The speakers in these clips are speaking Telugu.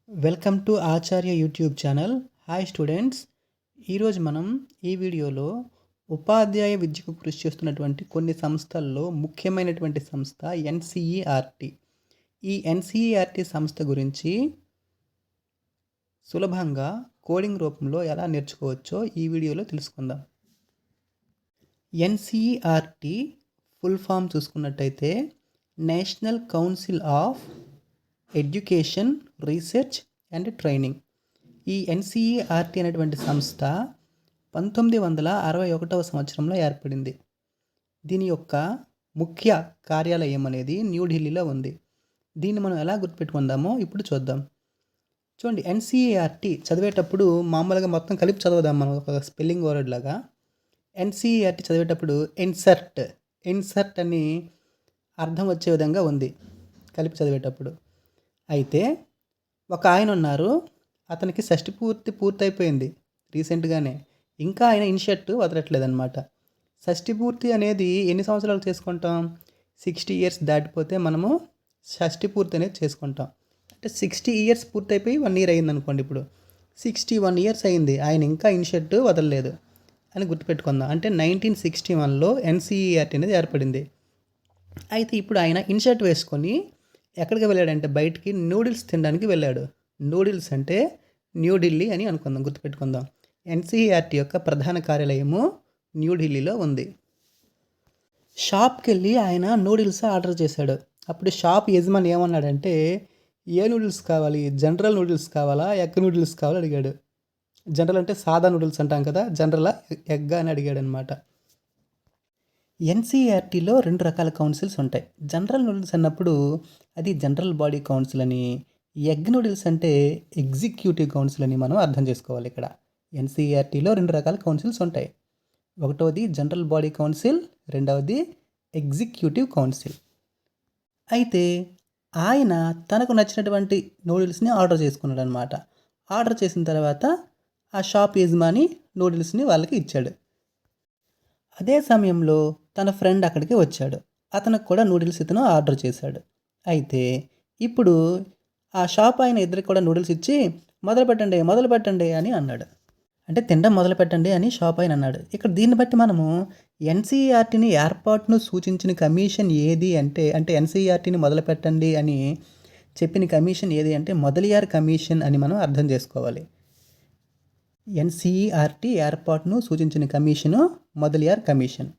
Welcome to Acharya YouTube channel. Hi students, ఈరోజు మనం ఈ వీడియోలో ఉపాధ్యాయ విద్యకు కృషి చేస్తున్నటువంటి కొన్ని సంస్థల్లో ముఖ్యమైనటువంటి సంస్థ ఎన్సిఈఆర్టీ. ఈ ఎన్సిఈఆర్టీ సంస్థ గురించి సులభంగా కోడింగ్ రూపంలో ఎలా నేర్చుకోవచ్చో ఈ వీడియోలో తెలుసుకుందాం. ఎన్సిఈఆర్టీ ఫుల్ ఫామ్ చూసుకున్నట్టయితే national council of education, research and training. ఈ ఎన్సిఈఆర్టీ అనేటువంటి సంస్థ 1961వ సంవత్సరంలో ఏర్పడింది. దీని యొక్క ముఖ్య కార్యాలయం అనేది న్యూఢిల్లీలో ఉంది. దీన్ని మనం ఎలా గుర్తుపెట్టుకుందామో ఇప్పుడు చూద్దాం. చూడండి, ఎన్సిఈఆర్టీ చదివేటప్పుడు మామూలుగా మొత్తం కలిపి చదువుదాం మనం ఒక స్పెల్లింగ్ వర్డ్ లాగా. ఎన్సిఈఆర్టీ చదివేటప్పుడు ఇన్సర్ట్ అని అర్థం వచ్చే విధంగా ఉంది కలిపి చదివేటప్పుడు. అయితే ఒక ఆయన ఉన్నారు, అతనికి షష్టి పూర్తయిపోయింది రీసెంట్గానే, ఇంకా ఆయన ఇన్షర్ట్ వదలట్లేదన్నమాట. షష్టి పూర్తి అనేది ఎన్ని సంవత్సరాలు చేసుకుంటాం? 60 ఇయర్స్ దాటిపోతే మనము షష్టి పూర్తి అనేది చేసుకుంటాం. అంటే 60 ఇయర్స్ పూర్తయిపోయి 1 ఇయర్ అయింది అనుకోండి. ఇప్పుడు 61 ఇయర్స్ అయింది, ఆయన ఇంకా ఇన్షర్ట్ వదలలేదు అని గుర్తుపెట్టుకుందాం. అంటే 1961లో ఎన్సిఈఆర్టీ అనేది ఏర్పడింది. అయితే ఇప్పుడు ఆయన ఇన్షర్ట్ వేసుకొని ఎక్కడికి వెళ్ళాడంటే బయటికి నూడిల్స్ తినడానికి వెళ్ళాడు. నూడిల్స్ అంటే న్యూఢిల్లీ అని అనుకుందాం, గుర్తుపెట్టుకుందాం. ఎన్సిఈఆర్టీ యొక్క ప్రధాన కార్యాలయము న్యూఢిల్లీలో ఉంది. షాప్కి వెళ్ళి ఆయన నూడిల్స్ ఆర్డర్ చేశాడు. అప్పుడు షాప్ యజమాని ఏమన్నాడంటే, ఏ నూడిల్స్ కావాలి, జనరల్ నూడిల్స్ కావాలా, ఎగ్ నూడిల్స్ కావాలా అడిగాడు. జనరల్ అంటే సాదా నూడిల్స్ అంటాం కదా, జనరల్ ఎగ్ అని అడిగాడు అనమాట. ఎన్సిఈఆర్టీలో 2 రకాల కౌన్సిల్స్ ఉంటాయి. జనరల్ నూడిల్స్ అన్నప్పుడు అది జనరల్ బాడీ కౌన్సిల్ అని, ఎగ్ నూడిల్స్ అంటే ఎగ్జిక్యూటివ్ కౌన్సిల్ అని మనం అర్థం చేసుకోవాలి. ఇక్కడ ఎన్సిఈఆర్టీలో 2 రకాల కౌన్సిల్స్ ఉంటాయి. ఒకటోది జనరల్ బాడీ కౌన్సిల్, రెండవది ఎగ్జిక్యూటివ్ కౌన్సిల్. అయితే ఆయన తనకు నచ్చినటువంటి నూడిల్స్ని ఆర్డర్ చేసుకున్నాడు అనమాట. ఆర్డర్ చేసిన తర్వాత ఆ షాప్ యజమాని నూడిల్స్ని వాళ్ళకి ఇచ్చాడు. అదే సమయంలో తన ఫ్రెండ్ అక్కడికి వచ్చాడు. అతనికి కూడా నూడిల్స్ ఇతను ఆర్డర్ చేశాడు. అయితే ఇప్పుడు ఆ షాప్ ఆయన ఇద్దరికి కూడా నూడిల్స్ ఇచ్చి మొదలు పెట్టండి అని అన్నాడు. అంటే తినడం మొదలు పెట్టండి అని షాప్ ఆయన అన్నాడు. ఇక్కడ దీన్ని బట్టి మనము ఎన్సిఈఆర్టీని ఏర్పాటును సూచించిన కమిషన్ ఏది అంటే ఎన్సిఈఆర్టీని మొదలు పెట్టండి అని చెప్పిన కమిషన్ ఏది అంటే మొదలియార్ కమిషన్ అని మనం అర్థం చేసుకోవాలి. ఎన్సిఈఆర్టీ ఏర్పాటును సూచించిన కమిషను మొదలియార్ కమిషన్.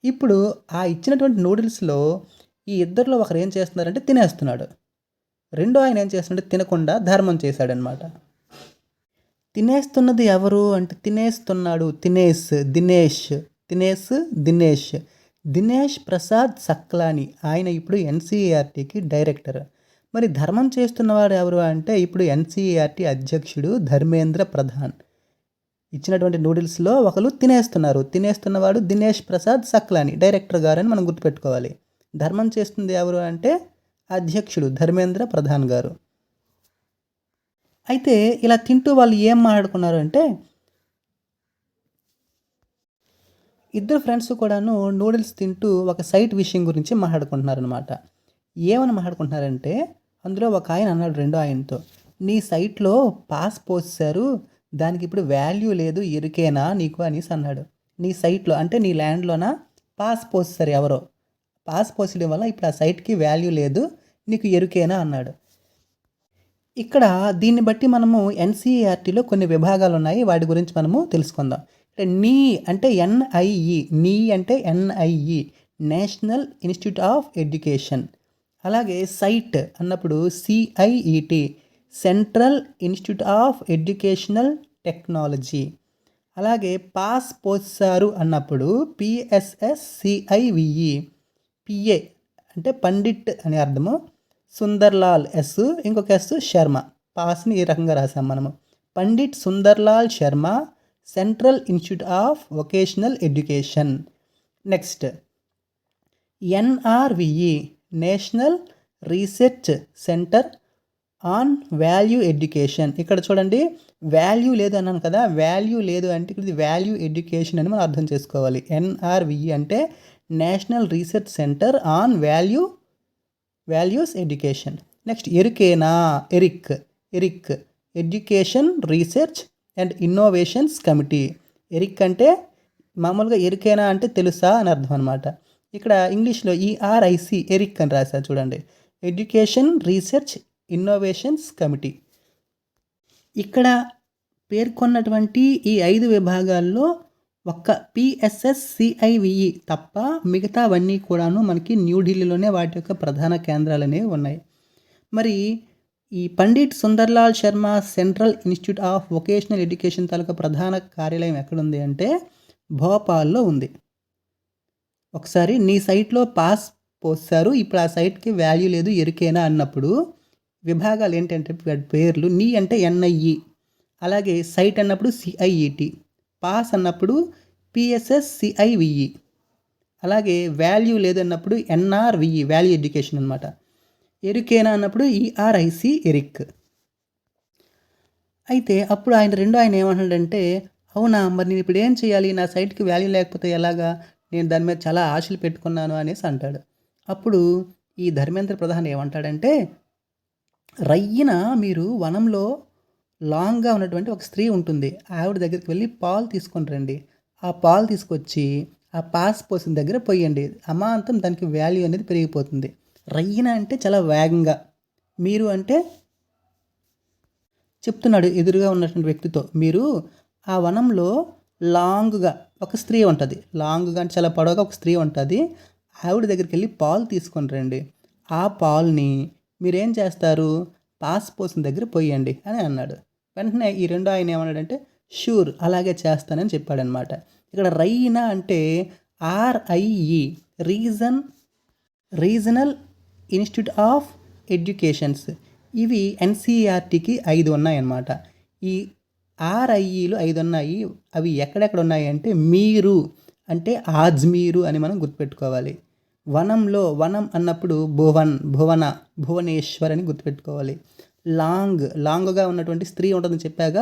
ఇప్పుడు ఆ ఇచ్చినటువంటి నూడిల్స్లో ఈ ఇద్దరిలో ఒకరు ఏం చేస్తున్నారంటే తినేస్తున్నాడు. రెండో ఆయన ఏం చేస్తున్నాడంటే తినకుండా ధర్మం చేశాడనమాట. తినేస్తున్నది ఎవరు అంటే తినేస్తున్నాడు దినేష్ ప్రసాద్ సక్లాని. ఆయన ఇప్పుడు ఎన్సిఈఆర్టీకి డైరెక్టర్. మరి ధర్మం చేస్తున్నవాడు ఎవరు అంటే ఇప్పుడు ఎన్సిఈఆర్టీ అధ్యక్షుడు ధర్మేంద్ర ప్రధాన్. ఇచ్చినటువంటి నూడిల్స్లో ఒకరు తినేస్తున్నవాడు దినేష్ ప్రసాద్ సక్లాని, డైరెక్టర్ గారు అని మనం గుర్తుపెట్టుకోవాలి. ధర్మం చేస్తుంది ఎవరు అంటే అధ్యక్షుడు ధర్మేంద్ర ప్రధాన్ గారు. అయితే ఇలా తింటూ వాళ్ళు ఏం మాట్లాడుకున్నారు అంటే, ఇద్దరు ఫ్రెండ్స్ కూడాను నూడిల్స్ తింటూ ఒక సైట్ విషయం గురించి మాట్లాడుకుంటున్నారనమాట. ఏమని మాట్లాడుకుంటున్నారంటే, అందులో ఒక ఆయన అన్నాడు రెండో ఆయనతో, నీ సైట్లో పాస్ పోసారు, దానికి ఇప్పుడు వాల్యూ లేదు, ఎరికేనా నీకు అనేసి అన్నాడు. నీ సైట్లో అంటే నీ ల్యాండ్లోన పాస్ పోస్తారు ఎవరో, పాస్ పోసడం వల్ల ఇప్పుడు ఆ సైట్కి వాల్యూ లేదు, నీకు ఎరుకేనా అన్నాడు. ఇక్కడ దీన్ని బట్టి మనము ఎన్సిఈఆర్టీలో కొన్ని విభాగాలు ఉన్నాయి, వాటి గురించి మనము తెలుసుకుందాం. అంటే నీ అంటే NIE National Institute of Education. అలాగే సైట్ అన్నప్పుడు CIET Central Institute of Educational Technology. అలాగే పాస్ పోసారు అన్నప్పుడు పిఎస్ఎస్సిఐవిఈ. పిఏ అంటే పండిట్ అని అర్థము, సుందర్లాల్ ఎస్, ఇంకొక ఎస్ శర్మ. పాస్ని ఈ రకంగా రాసాం మనము. Pandit Sunderlal Sharma, Central Institute of Vocational Education. Next NRVE National research centre on Value Education. ఇక్కడ చూడండి, వాల్యూ లేదు అన్నాను కదా, వాల్యూ లేదు అంటే ఇక్కడ వాల్యూ ఎడ్యుకేషన్ అని మనం అర్థం చేసుకోవాలి. ఎన్ఆర్విఈ అంటే national research centre on values education. Next ERIC ERIC, education research and innovations committee. ERIC అంటే మామూలుగా ఎరికేనా అంటే తెలుసా అని అర్థం అనమాట. ఇక్కడ ఇంగ్లీష్లో ఈఆర్ఐసి ఎరిక్ అని రాశారు చూడండి. Education research innovations committee. ఇక్కడ పేర్కొన్నటువంటి ఈ 5 విభాగాల్లో ఒక్క పిఎస్ఎస్సిఐవిఈ తప్ప మిగతావన్నీ కూడాను మనకి న్యూఢిల్లీలోనే వాటి యొక్క ప్రధాన కేంద్రాలు అనేవి ఉన్నాయి. మరి ఈ Pandit Sunderlal Sharma Central Institute of Vocational Education తాలూకా ప్రధాన కార్యాలయం ఎక్కడుంది అంటే భోపాల్లో ఉంది. ఒకసారి నీ సైట్లో పాస్ పోస్తారు, ఇప్పుడు ఆ సైట్కి వాల్యూ లేదు ఎరికేనా అన్నప్పుడు విభాగాలు ఏంటంటే పేర్లు నీ అంటే ఎన్ఐఈ, అలాగే సైట్ అన్నప్పుడు సిఐఈటి, పాస్ అన్నప్పుడు పిఎస్ఎస్సిఐవిఈ, అలాగే వాల్యూ లేదన్నప్పుడు ఎన్ఆర్విఈ వాల్యూ ఎడ్యుకేషన్ అనమాట. ఎరికేనా అన్నప్పుడు ఈఆర్ఐసి ఎరిక్. అయితే అప్పుడు ఆయన ఏమంటాడంటే, అవునా మరి నేను ఇప్పుడు ఏం చేయాలి, నా సైట్కి వాల్యూ లేకపోతే ఎలాగా, నేను దాని మీద చాలా ఆశలు పెట్టుకున్నాను అనేసి అంటాడు. అప్పుడు ఈ ధర్మేంద్ర ప్రధాన్ ఏమంటాడంటే, రయ్యిన మీరు వనంలో లాంగ్గా ఉన్నటువంటి ఒక స్త్రీ ఉంటుంది, ఆవిడ దగ్గరికి వెళ్ళి పాలు తీసుకొని రండి. ఆ పాలు తీసుకొచ్చి ఆ పాస్ పోసిన దగ్గర పోయండి, అమాంతం దానికి వాల్యూ అనేది పెరిగిపోతుంది. రయ్యిన అంటే చాలా వేగంగా, మీరు అంటే చెప్తున్నాడు ఎదురుగా ఉన్నటువంటి వ్యక్తితో, మీరు ఆ వనంలో లాంగ్గా ఒక స్త్రీ ఉంటుంది, లాంగ్గా అంటే చాలా పొడవుగా ఒక స్త్రీ ఉంటుంది, ఆవిడ దగ్గరికి వెళ్ళి పాలు తీసుకొని రండి. ఆ పాలని మీరేం చేస్తారు, పాస్ పోసిన దగ్గర పోయండి అని అన్నాడు. వెంటనే ఈ రెండో ఆయన ఏమన్నాడంటే, షూర్ అలాగే చేస్తానని చెప్పాడనమాట. ఇక్కడ రైనా అంటే RIE regional institute of educations. ఇవి ఎన్సీఈఆర్టీకి 5 ఉన్నాయన్నమాట. ఈ ఆర్ఐఈలు 5 ఉన్నాయి. అవి ఎక్కడెక్కడ ఉన్నాయి అంటే మీరు అంటే ఆజ్మీరు అని మనం గుర్తుపెట్టుకోవాలి. వనం అన్నప్పుడు భువనేశ్వర్ అని గుర్తుపెట్టుకోవాలి. లాంగ్గా ఉన్నటువంటి స్త్రీ ఉంటుందని చెప్పాక,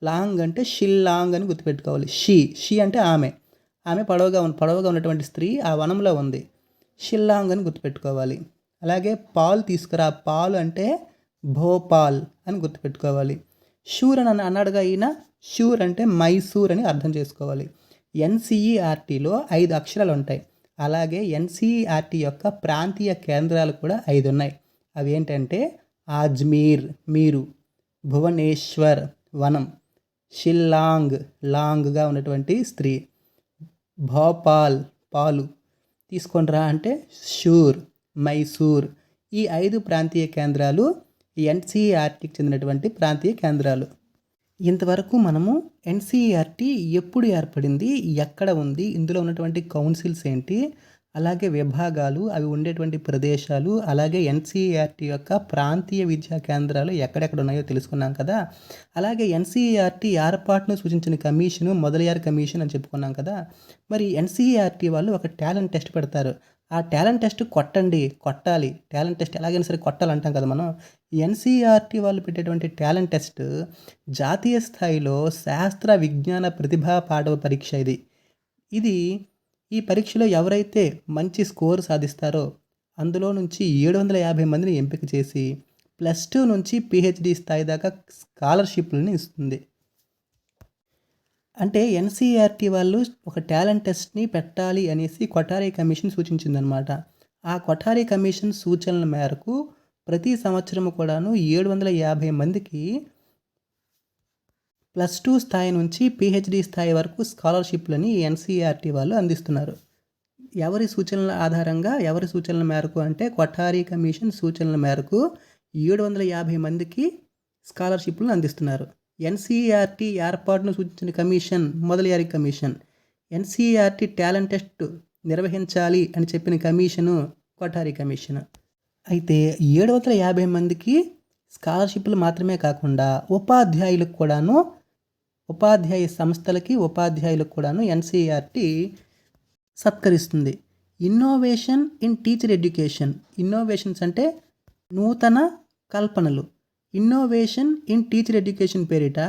లాంగ్ అంటే షిల్లాంగ్ అని గుర్తుపెట్టుకోవాలి. షీ అంటే ఆమె పొడవుగా ఉన్నటువంటి స్త్రీ ఆ వనంలో ఉంది, షిల్లాంగ్ అని గుర్తుపెట్టుకోవాలి. అలాగే పాలు తీసుకురా, పాలు అంటే భోపాల్ అని గుర్తుపెట్టుకోవాలి. షూర్ అని అన్నాడుగా ఈయన, షూర్ అంటే మైసూర్ అని అర్థం చేసుకోవాలి. ఎన్సీఈఆర్టీలో 5 అక్షరాలు ఉంటాయి. అలాగే ఎన్సీఈఆర్టీ యొక్క ప్రాంతీయ కేంద్రాలు కూడా 5 ఉన్నాయి. అవి ఏంటంటే ఆజ్మీర్ మీరు, భువనేశ్వర్ వనం, షిల్లాంగ్ లాంగ్గా ఉన్నటువంటి స్త్రీ, భోపాల్ పాలు తీసుకొని రా అంటే షూర్, మైసూర్. ఈ 5 ప్రాంతీయ కేంద్రాలు ఎన్సీఈఆర్టీకి చెందినటువంటి ప్రాంతీయ కేంద్రాలు. ఇంతవరకు మనము ఎన్సీఈఆర్టీ ఎప్పుడు ఏర్పడింది, ఎక్కడ ఉంది, ఇందులో ఉన్నటువంటి కౌన్సిల్స్ ఏంటి, అలాగే విభాగాలు, అవి ఉండేటువంటి ప్రదేశాలు, అలాగే ఎన్సీఈఆర్టీ యొక్క ప్రాంతీయ విద్యా కేంద్రాలు ఎక్కడెక్కడ ఉన్నాయో తెలుసుకున్నాం కదా. అలాగే ఎన్సీఈఆర్టీ ఏర్పాటును సూచించిన కమిషను మొదలయ్యారు కమిషన్ అని చెప్పుకున్నాం కదా. మరి ఎన్సీఈఆర్టీ వాళ్ళు ఒక టాలెంట్ టెస్ట్ పెడతారు. ఆ టాలెంట్ టెస్ట్ కొట్టాలి. టాలెంట్ టెస్ట్ ఎలాగైనా సరే కొట్టాలంటాం కదా మనం. ఎన్సీఈఆర్టీ వాళ్ళు పెట్టేటువంటి టాలెంట్ టెస్ట్ జాతీయ స్థాయిలో శాస్త్ర విజ్ఞాన ప్రతిభా పాఠవ పరీక్ష. ఇది ఈ పరీక్షలో ఎవరైతే మంచి స్కోర్ సాధిస్తారో అందులో నుంచి 750 మందిని ఎంపిక చేసి +2 నుంచి పిహెచ్డి స్థాయి దాకా స్కాలర్షిప్లని ఇస్తుంది. అంటే ఎన్సీఈఆర్టీ వాళ్ళు ఒక టాలెంట్ టెస్ట్ని పెట్టాలి అనేసి కొఠారి కమిషన్ సూచించిందనమాట. ఆ కొఠారి కమిషన్ సూచనల మేరకు ప్రతి సంవత్సరం కూడాను 750 మందికి +2 స్థాయి నుంచి పిహెచ్డి స్థాయి వరకు స్కాలర్షిప్లని ఎన్సీఈఆర్టీ వాళ్ళు అందిస్తున్నారు. ఎవరి సూచనల మేరకు అంటే కొఠారి కమిషన్ సూచనల మేరకు 750 మందికి స్కాలర్షిప్లను అందిస్తున్నారు. ఎన్సీఈఆర్టీ ఏర్పాటును సూచించిన కమిషన్ మొదలయ్యారి కమిషన్, ఎన్సీఈఆర్టీ టాలెంట్ టెస్ట్ నిర్వహించాలి అని చెప్పిన కమిషను కొఠారి కమిషన్. అయితే 750 మందికి స్కాలర్షిప్లు మాత్రమే కాకుండా ఉపాధ్యాయ సంస్థలకి ఉపాధ్యాయులకు కూడాను ఎన్సీఈఆర్టీ సత్కరిస్తుంది. Innovation in teacher education. Innovations అంటే నూతన కల్పనలు. ఇన్నోవేషన్ ఇన్ టీచర్ ఎడ్యుకేషన్ పేరిట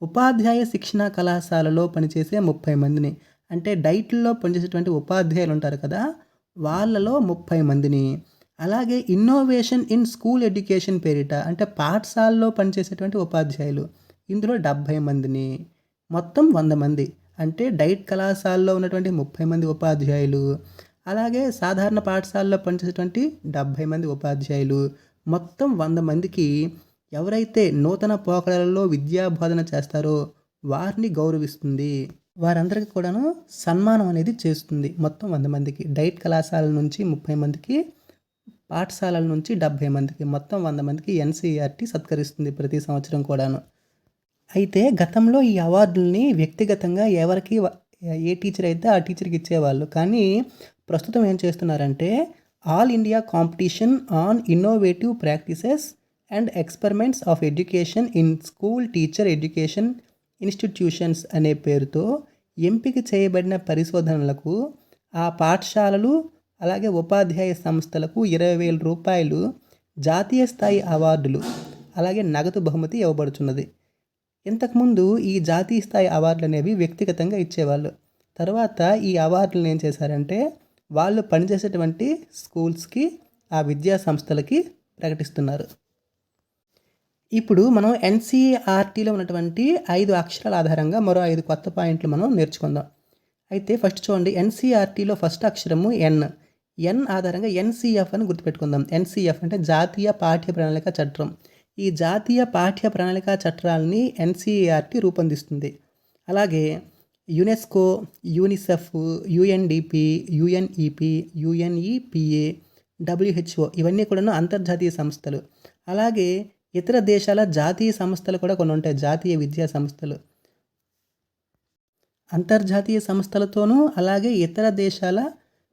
ఉపాధ్యాయ శిక్షణ కళాశాలలో పనిచేసే 30 మందిని, అంటే డైట్లో పనిచేసేటువంటి ఉపాధ్యాయులు ఉంటారు కదా, వాళ్ళలో 30 మందిని, అలాగే ఇన్నోవేషన్ ఇన్ స్కూల్ ఎడ్యుకేషన్ పేరిట అంటే పాఠశాలలో పనిచేసేటువంటి ఉపాధ్యాయులు, ఇందులో 70 మందిని, మొత్తం 100 మంది. అంటే డైట్ కళాశాలలో ఉన్నటువంటి 30 మంది ఉపాధ్యాయులు, అలాగే సాధారణ పాఠశాలలో పనిచేసేటువంటి 70 మంది ఉపాధ్యాయులు, మొత్తం 100 మందికి ఎవరైతే నూతన పోకడలలో విద్యా బోధన చేస్తారో వారిని గౌరవిస్తుంది. వారందరికీ కూడాను సన్మానం అనేది చేస్తుంది. మొత్తం 100 మందికి. డైట్ కళాశాల నుంచి 30 మందికి, పాఠశాలల నుంచి 70 మందికి, మొత్తం 100 మందికి ఎన్సీఈఆర్టీ సత్కరిస్తుంది ప్రతి సంవత్సరం కూడాను. అయితే గతంలో ఈ అవార్డుల్ని వ్యక్తిగతంగా ఎవరికి ఏ టీచర్ అయితే ఆ టీచర్కి ఇచ్చేవాళ్ళు. కానీ ప్రస్తుతం ఏం చేస్తున్నారంటే all India competition on innovative practices and experiments of education in school teacher education institutions అనే పేరుతో ఎంపిక చేయబడిన పరిశోధనలకు ఆ పాఠశాలలు అలాగే ఉపాధ్యాయ సంస్థలకు 20,000 రూపాయలు జాతీయ స్థాయి అవార్డులు అలాగే నగదు బహుమతి ఇవ్వబడుతున్నది. ఇంతకుముందు ఈ జాతీయ స్థాయి అవార్డులు అనేవి వ్యక్తిగతంగా ఇచ్చేవాళ్ళు. తర్వాత ఈ అవార్డులను ఏం చేశారంటే వాళ్ళు పనిచేసేటువంటి స్కూల్స్కి, ఆ విద్యా సంస్థలకి ప్రకటిస్తున్నారు. ఇప్పుడు మనం ఎన్సీఈఆర్టీలో ఉన్నటువంటి 5 అక్షరాల ఆధారంగా మరో 5 కొత్త పాయింట్లు మనం నేర్చుకుందాం. అయితే ఫస్ట్ చూడండి, ఎన్సీఈఆర్టీలో ఫస్ట్ అక్షరము ఎన్. ఎన్ ఆధారంగా ఎన్సీఎఫ్ అని గుర్తుపెట్టుకుందాం. ఎన్సీఎఫ్ అంటే జాతీయ పాఠ్య ప్రణాళిక చట్టం. ఈ జాతీయ పాఠ్య ప్రణాళిక చట్టాలని ఎన్సీఈఆర్టీ రూపొందిస్తుంది. అలాగే UNESCO, UNICEF, UNDP, UNEP, UNEPA, WHO ఇవన్నీ కూడా అంతర్జాతీయ సంస్థలు. అలాగే ఇతర దేశాల జాతీయ సంస్థలు కూడా కొన్ని ఉంటాయి. జాతీయ విద్యా సంస్థలు అంతర్జాతీయ సంస్థలతోనూ అలాగే ఇతర దేశాల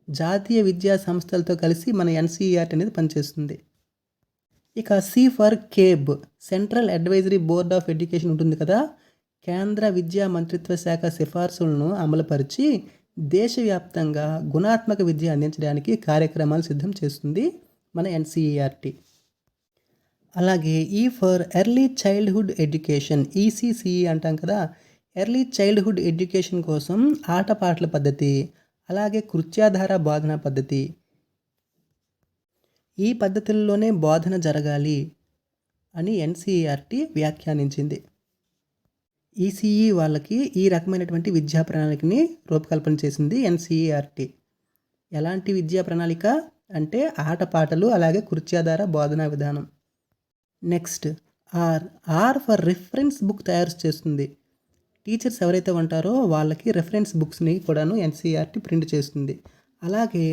జాతీయ విద్యా సంస్థలతో కలిసి మన ఎన్సీఈఆర్టీ అనేది పనిచేస్తుంది. ఇక C for CABE, central advisory board of education ఉంటుంది కదా, కేంద్ర విద్యా మంత్రిత్వ శాఖ సిఫార్సులను అమలుపరిచి దేశవ్యాప్తంగా గుణాత్మక విద్య అందించడానికి కార్యక్రమాలు సిద్ధం చేస్తుంది మన ఎన్సీఈఆర్టీ. అలాగే ఈ for early childhood education, ECCE అంటాం కదా, ఎర్లీ చైల్డ్హుడ్ ఎడ్యుకేషన్ కోసం ఆటపాటల పద్ధతి అలాగే కృత్యాధార బోధన పద్ధతి, ఈ పద్ధతుల్లోనే బోధన జరగాలి అని ఎన్సీఈఆర్టీ వ్యాఖ్యానించింది. ఈసీఈ వాళ్ళకి ఈ రకమైనటువంటి విద్యా ప్రణాళికని రూపకల్పన చేసింది ఎన్సీఈఆర్టీ. ఎలాంటి విద్యా ప్రణాళిక అంటే ఆటపాటలు అలాగే కృత్యాధార బోధనా విధానం. Next are for reference book తయారు చేస్తుంది. టీచర్స్ ఎవరైతే ఉంటారో వాళ్ళకి రెఫరెన్స్ బుక్స్ని కూడాను ఎన్సీఈఆర్టీ ప్రింట్ చేస్తుంది. అలాగే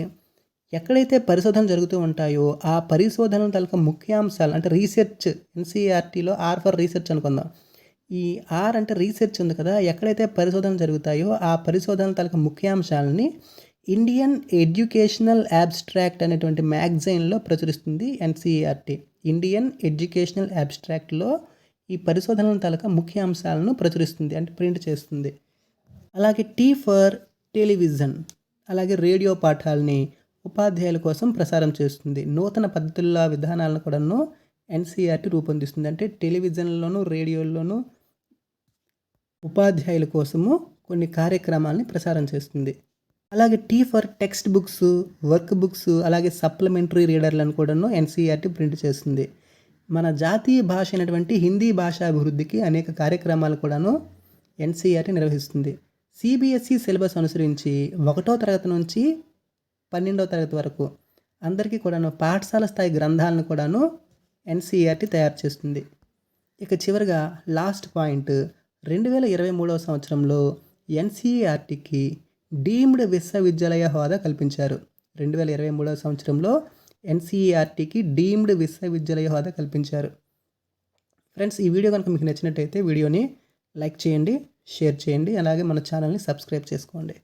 ఎక్కడైతే పరిశోధనలు జరుగుతూ ఉంటాయో ఆ పరిశోధనల తాలూకా ముఖ్యాంశాలు అంటే రీసెర్చ్, ఎన్సీఈఆర్టీలో ఆర్ ఫర్ రీసెర్చ్ అనుకుందాం. ఈ ఆర్ అంటే రీసెర్చ్ ఉంది కదా, ఎక్కడైతే పరిశోధనలు జరుగుతాయో ఆ పరిశోధనల తాలూకా ముఖ్యాంశాలని ఇండియన్ ఎడ్యుకేషనల్ అబ్స్ట్రాక్ట్ అనేటువంటి మ్యాగజైన్లో ప్రచురిస్తుంది ఎన్సీఈఆర్టీ. ఇండియన్ ఎడ్యుకేషనల్ అబ్స్ట్రాక్ట్లో ఈ పరిశోధనల తాలూకా ముఖ్య అంశాలను ప్రచురిస్తుంది అంటే ప్రింట్ చేస్తుంది. అలాగే టీ ఫర్ టెలివిజన్, అలాగే రేడియో పాఠాలని ఉపాధ్యాయుల కోసం ప్రసారం చేస్తుంది. నూతన పద్ధతుల విధానాలను కూడాను ఎన్సీఈఆర్టీ రూపొందిస్తుంది. అంటే టెలివిజన్లోను రేడియోల్లోనూ ఉపాధ్యాయుల కోసము కొన్ని కార్యక్రమాలని ప్రసారం చేస్తుంది. అలాగే tea for text books, work books అలాగే సప్లిమెంటరీ రీడర్లను కూడాను ఎన్సీఈఆర్టీ ప్రింట్ చేస్తుంది. మన జాతీయ భాష అయినటువంటి హిందీ భాష అభివృద్ధికి అనేక కార్యక్రమాలు కూడాను ఎన్సీఈఆర్టీ నిర్వహిస్తుంది. సిబిఎస్ఈ సిలబస్ అనుసరించి 1వ తరగతి నుంచి 12వ తరగతి వరకు అందరికీ కూడాను పాఠశాల స్థాయి గ్రంథాలను కూడాను ఎన్సీఈఆర్టీ తయారు చేస్తుంది. ఇక చివరిగా లాస్ట్ పాయింట్, 2023వ సంవత్సరంలో ఎన్సీఈఆర్టీకి డీమ్డ్ విశ్వవిద్యాలయ హోదా కల్పించారు. 2023వ సంవత్సరంలో ఎన్సీఈఆర్టీకి డీమ్డ్ విశ్వవిద్యాలయ హోదా కల్పించారు. ఫ్రెండ్స్, ఈ వీడియో కనుక మీకు నచ్చినట్టయితే వీడియోని లైక్ చేయండి, షేర్ చేయండి, అలాగే మన ఛానల్ని సబ్స్క్రైబ్ చేసుకోండి.